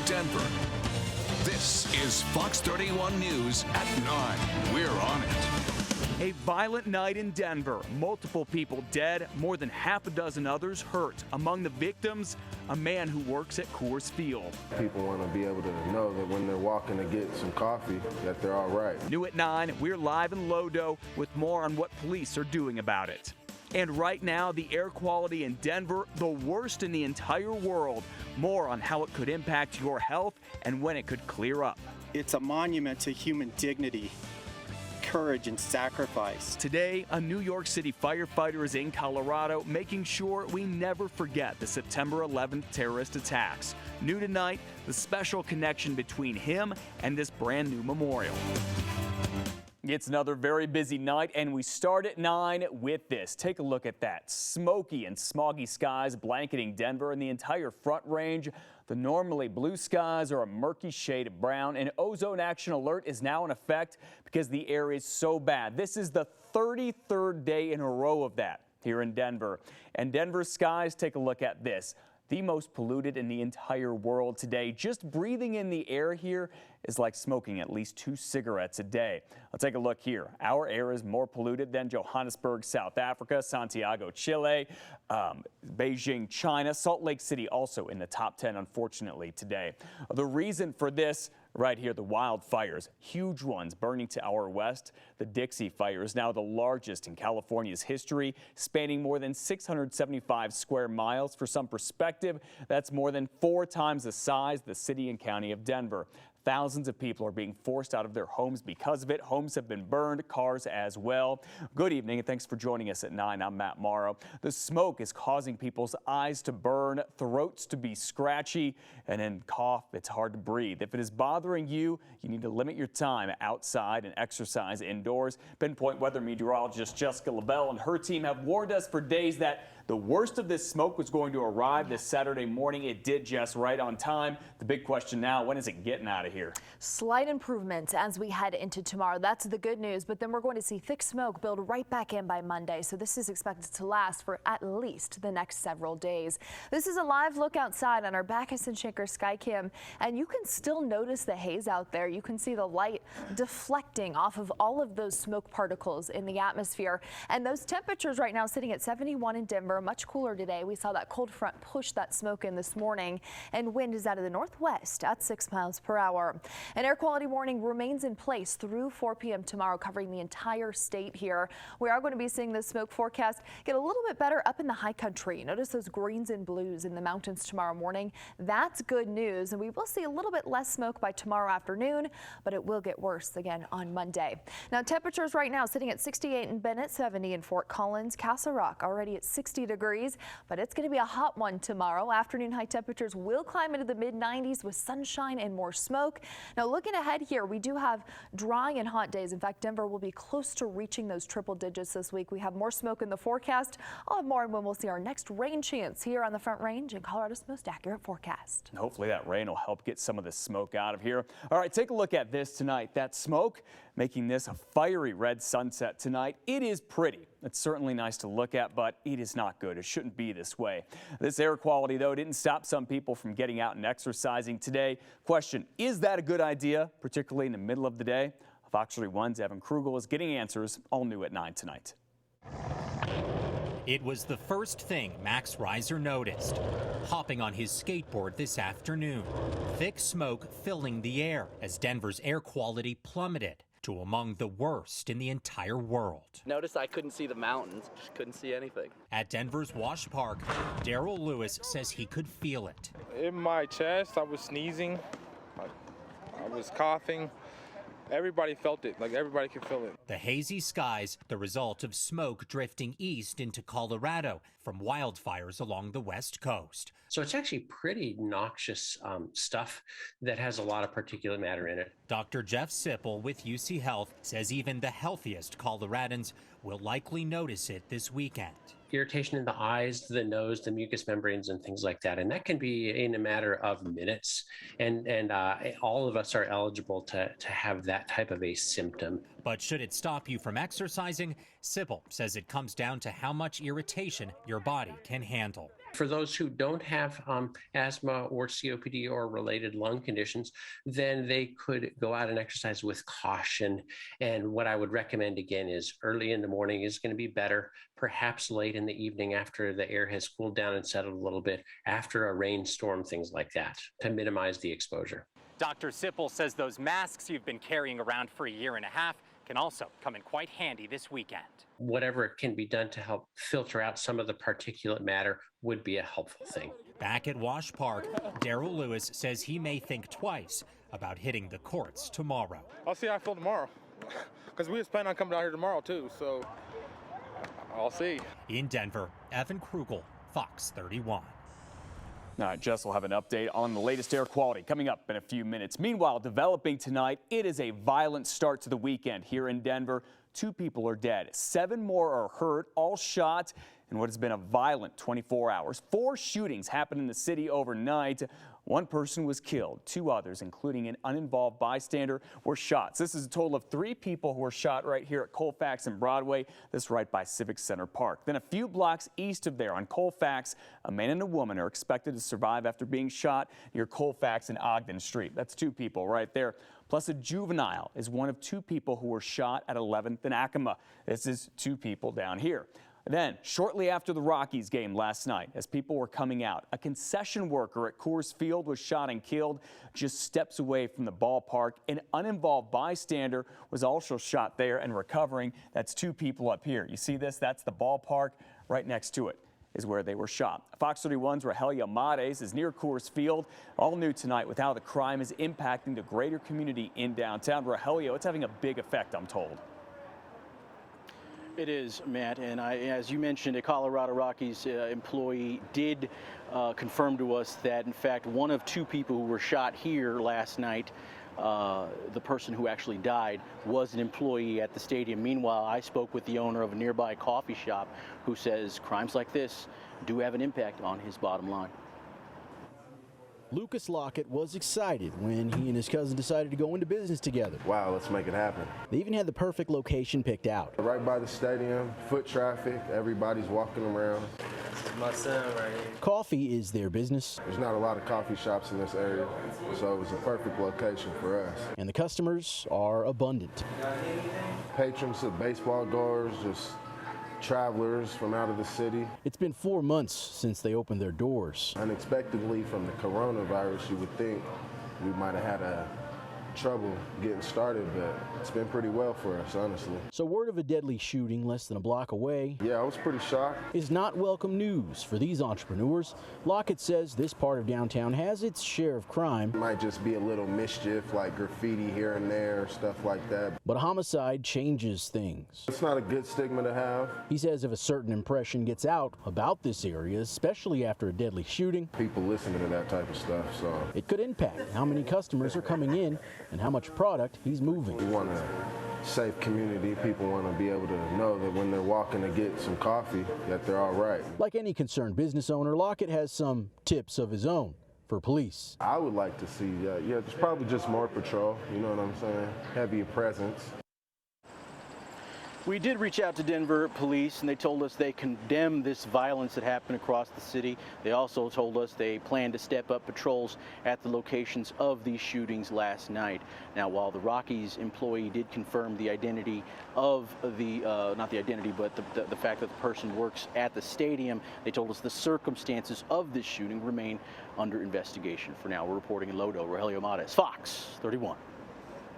Denver. This is Fox 31 News at 9. We're on it. A violent night in Denver. Multiple people dead, more than half a dozen others hurt. Among the victims, a man who works at Coors Field. People want to be able to know that when they're walking to get some coffee, that they're all right. New at 9, we're live in Lodo with more on what police are doing about it. And right now, the air quality in Denver, the worst in the entire world. More on how it could impact your health and when it could clear up. It's a monument to human dignity, courage, and sacrifice. Today, a New York City firefighter is in Colorado, making sure we never forget the September 11th terrorist attacks. New tonight, the special connection between him and this brand new memorial. It's another very busy night, and we start at 9 with this. Take a look at that. Smoky and smoggy skies blanketing Denver and the entire Front Range. The normally blue skies are a murky shade of brown. An ozone action alert is now in effect because the air is so bad. This is the 33rd day in a row of that here in Denver. And Denver's skies, take a look at this. The most polluted in the entire world today. Just breathing in the air here is like smoking at least 2 cigarettes a day. Let's take a look here. Our air is more polluted than Johannesburg, South Africa, Santiago, Chile, Beijing, China. Salt Lake City also in the top 10, unfortunately, today. The reason for this right here, the wildfires, huge ones burning to our west. The Dixie Fire is now the largest in California's history, spanning more than 675 square miles. For some perspective, that's more than 4 times the size of the city and county of Denver. Thousands of people are being forced out of their homes because of it. Homes have been burned, cars as well. Good evening, and thanks for joining us at 9. I'm Matt Morrow. The smoke is causing people's eyes to burn, throats to be scratchy, and then cough. It's hard to breathe. If it is bothering you, you need to limit your time outside and exercise indoors. Pinpoint weather meteorologist Jessica Lavelle and her team have warned us for days that the worst of this smoke was going to arrive this Saturday morning. It did just right on time. The big question now, when is it getting out of here? Slight improvements as we head into tomorrow. That's the good news, but then we're going to see thick smoke build right back in by Monday. So this is expected to last for at least the next several days. This is a live look outside on our Backus and Schenker sky cam, and you can still notice the haze out there. You can see the light deflecting off of all of those smoke particles in the atmosphere. And those temperatures right now sitting at 71 in Denver. Much cooler today. We saw that cold front push that smoke in this morning, and wind is out of the northwest at 6 miles per hour. An air quality warning remains in place through 4 p.m. tomorrow, covering the entire state here. We are going to be seeing the smoke forecast get a little bit better up in the high country. Notice those greens and blues in the mountains tomorrow morning. That's good news, and we will see a little bit less smoke by tomorrow afternoon, but it will get worse again on Monday. Now, temperatures right now sitting at 68 in Bennett, 70 in Fort Collins, Castle Rock already at 60 degrees, but it's going to be a hot one tomorrow. Afternoon high temperatures will climb into the mid-90s with sunshine and more smoke. Now, looking ahead here, we do have dry and hot days. In fact, Denver will be close to reaching those triple digits this week. We have more smoke in the forecast. I'll have more when we'll see our next rain chance here on the Front Range and Colorado's most accurate forecast. And hopefully that rain will help get some of this smoke out of here. All right, take a look at this tonight. That smoke making this a fiery red sunset tonight. It is pretty. It's certainly nice to look at, but it is not good. It shouldn't be this way. This air quality, though, didn't stop some people from getting out and exercising today. Question, is that a good idea, particularly in the middle of the day? Fox 31's Evan Krugel is getting answers, all new at 9 tonight. It was the first thing Max Reiser noticed, hopping on his skateboard this afternoon. Thick smoke filling the air as Denver's air quality plummeted to among the worst in the entire world. Noticed I couldn't see the mountains, couldn't see anything. At Denver's Wash Park, Daryl Lewis says he could feel it. In my chest, I was sneezing, I was coughing. Everybody felt it, like everybody could feel it. The hazy skies, the result of smoke drifting east into Colorado from wildfires along the west coast. So it's actually pretty noxious stuff that has a lot of particulate matter in it. Dr. Jeff Sipple with UC Health says even the healthiest Coloradans will likely notice it this weekend. Irritation in the eyes, the nose, the mucous membranes, and things like that. And that can be in a matter of minutes. And all of us are eligible to have that type of a symptom. But should it stop you from exercising? Sipple says it comes down to how much irritation your body can handle. For those who don't have asthma or COPD or related lung conditions, then they could go out and exercise with caution. And what I would recommend again is early in the morning is going to be better, perhaps late in the evening after the air has cooled down and settled a little bit, after a rainstorm, things like that, to minimize the exposure. Dr. Sipple says those masks you've been carrying around for a year and a half can also come in quite handy this weekend. Whatever can be done to help filter out some of the particulate matter would be a helpful thing. Back at Wash Park, Daryl Lewis says he may think twice about hitting the courts tomorrow. I'll see how I feel tomorrow, because we was planning on coming out here tomorrow too, so I'll see. In Denver, Evan Krugel, Fox 31. All right, Jess will have an update on the latest air quality coming up in a few minutes. Meanwhile, developing tonight, it is a violent start to the weekend here in Denver. 2 people are dead, 7 more are hurt, all shot in what has been a violent 24 hours. 4 shootings happened in the city overnight. 1 person was killed. 2 others, including an uninvolved bystander, were shot. This is a total of 3 people who were shot right here at Colfax and Broadway. This right by Civic Center Park. Then a few blocks east of there on Colfax, a man and a woman are expected to survive after being shot near Colfax and Ogden Street. That's 2 people right there. Plus a juvenile is one of 2 people who were shot at 11th and Acoma. This is 2 people down here. Then, shortly after the Rockies game last night, as people were coming out, a concession worker at Coors Field was shot and killed just steps away from the ballpark. An uninvolved bystander was also shot there and recovering. That's 2 people up here. You see this? That's the ballpark. Right next to it is where they were shot. Fox 31's Rogelio Mares is near Coors Field. All new tonight with how the crime is impacting the greater community in downtown. Rogelio, it's having a big effect, I'm told. It is, Matt, and as you mentioned, a Colorado Rockies employee did confirm to us that, in fact, one of 2 people who were shot here last night, the person who actually died, was an employee at the stadium. Meanwhile, I spoke with the owner of a nearby coffee shop who says crimes like this do have an impact on his bottom line. Lucas Lockett was excited when he and his cousin decided to go into business together. Wow, let's make it happen. They even had the perfect location picked out. Right by the stadium, foot traffic, everybody's walking around. My son right here. Coffee is their business. There's not a lot of coffee shops in this area, so it was a perfect location for us. And the customers are abundant. Patrons of baseball goers, just travelers from out of the city. It's been 4 months since they opened their doors. Unexpectedly from the coronavirus, you would think we might have had trouble getting started, but it's been pretty well for us, honestly. So word of a deadly shooting less than a block away, yeah, I was pretty shocked, is not welcome news for these entrepreneurs. Lockett says this part of downtown has its share of crime. It might just be a little mischief, like graffiti here and there, stuff like that. But homicide changes things. It's not a good stigma to have. He says if a certain impression gets out about this area, especially after a deadly shooting, people listening to that type of stuff, so it could impact how many customers are coming in and how much product he's moving. We want a safe community. People want to be able to know that when they're walking to get some coffee, that they're all right. Like any concerned business owner, Lockett has some tips of his own for police. I would like to see, there's probably just more patrol, you know what I'm saying? Heavier presence. We did reach out to Denver police, and they told us they condemn this violence that happened across the city. They also told us they plan to step up patrols at the locations of these shootings last night. Now, while the Rockies employee did confirm the identity of the, not the identity, but the fact that the person works at the stadium, they told us the circumstances of this shooting remain under investigation. For now, we're reporting in Lodo, Rogelio Mares, Fox 31.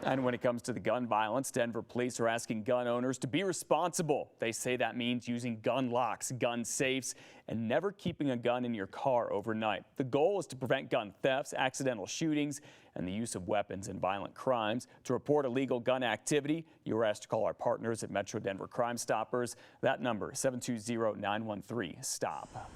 And when it comes to the gun violence, Denver police are asking gun owners to be responsible. They say that means using gun locks, gun safes, and never keeping a gun in your car overnight. The goal is to prevent gun thefts, accidental shootings, and the use of weapons in violent crimes. To report illegal gun activity, you are asked to call our partners at Metro Denver Crime Stoppers. That number, 720-913-STOP.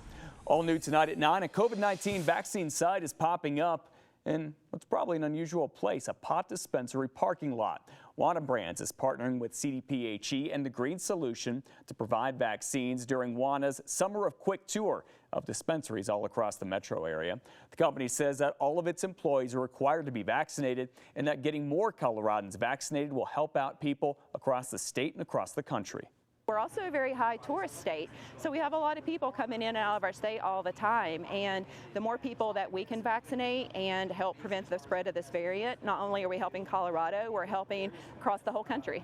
All new tonight at 9, a COVID-19 vaccine site is popping up in what's probably an unusual place, a pot dispensary parking lot. Wana Brands is partnering with CDPHE and the Green Solution to provide vaccines during Wana's Summer of Quick tour of dispensaries all across the metro area. The company says that all of its employees are required to be vaccinated and that getting more Coloradans vaccinated will help out people across the state and across the country. We're also a very high tourist state, so we have a lot of people coming in and out of our state all the time, and the more people that we can vaccinate and help prevent the spread of this variant, not only are we helping Colorado, we're helping across the whole country.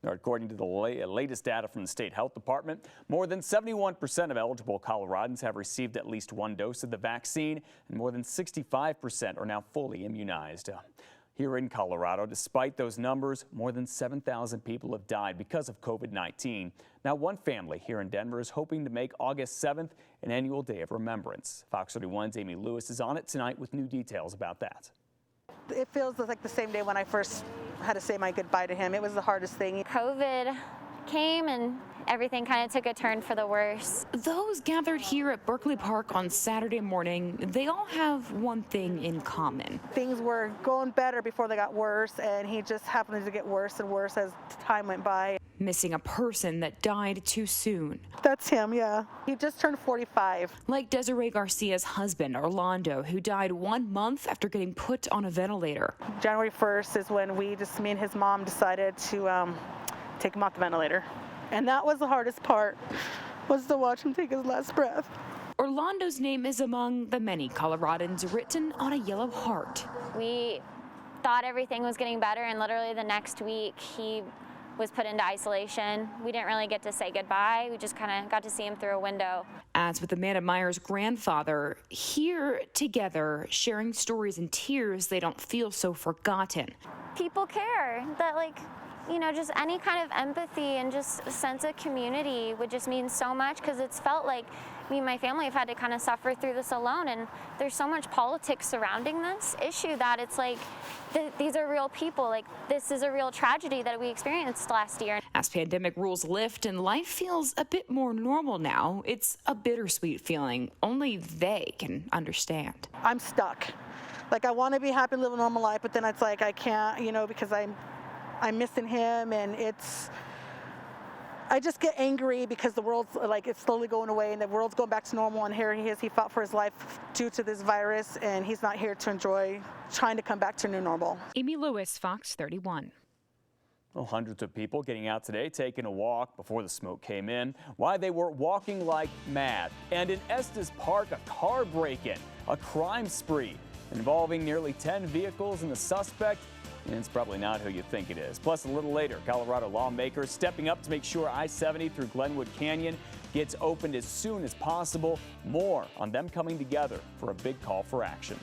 According to the latest data from the state health department, more than 71% of eligible Coloradans have received at least one dose of the vaccine, and more than 65% are now fully immunized. Here in Colorado, despite those numbers, more than 7,000 people have died because of COVID-19. Now, one family here in Denver is hoping to make August 7th an annual day of remembrance. Fox 31's Amy Lewis is on it tonight with new details about that. It feels like the same day when I first had to say my goodbye to him. It was the hardest thing. COVID came and everything kind of took a turn for the worse. Those gathered here at Berkeley Park on Saturday morning, they all have one thing in common. Things were going better before they got worse, and he just happened to get worse and worse as time went by. Missing a person that died too soon. That's him, yeah. He just turned 45. Like Desiree Garcia's husband, Orlando, who died 1 month after getting put on a ventilator. January 1st is when me and his mom decided to take him off the ventilator. And that was the hardest part, was to watch him take his last breath. Orlando's name is among the many Coloradans written on a yellow heart. We thought everything was getting better, and literally the next week he was put into isolation. We didn't really get to say goodbye. We just kind of got to see him through a window. As with Amanda Meyer's grandfather, here together, sharing stories and tears, they don't feel so forgotten. People care that, just any kind of empathy and just a sense of community would just mean so much, because it's felt like me and my family have had to kind of suffer through this alone, and there's so much politics surrounding this issue that it's like these are real people. This is a real tragedy that we experienced last year. As pandemic rules lift and life feels a bit more normal now, it's a bittersweet feeling only they can understand. I'm stuck. I want to be happy, live a normal life, but then it's like I can't, because I'm missing him, and I just get angry because the world's it's slowly going away and the world's going back to normal, and here he is, he fought for his life due to this virus, and he's not here to enjoy trying to come back to new normal. Amy Lewis, Fox 31. Well, hundreds of people getting out today, taking a walk before the smoke came in. Why they were walking like mad. And in Estes Park, a car break-in, a crime spree involving nearly 10 vehicles and the suspect. And it's probably not who you think it is. Plus, a little later, Colorado lawmakers stepping up to make sure I-70 through Glenwood Canyon gets opened as soon as possible. More on them coming together for a big call for action.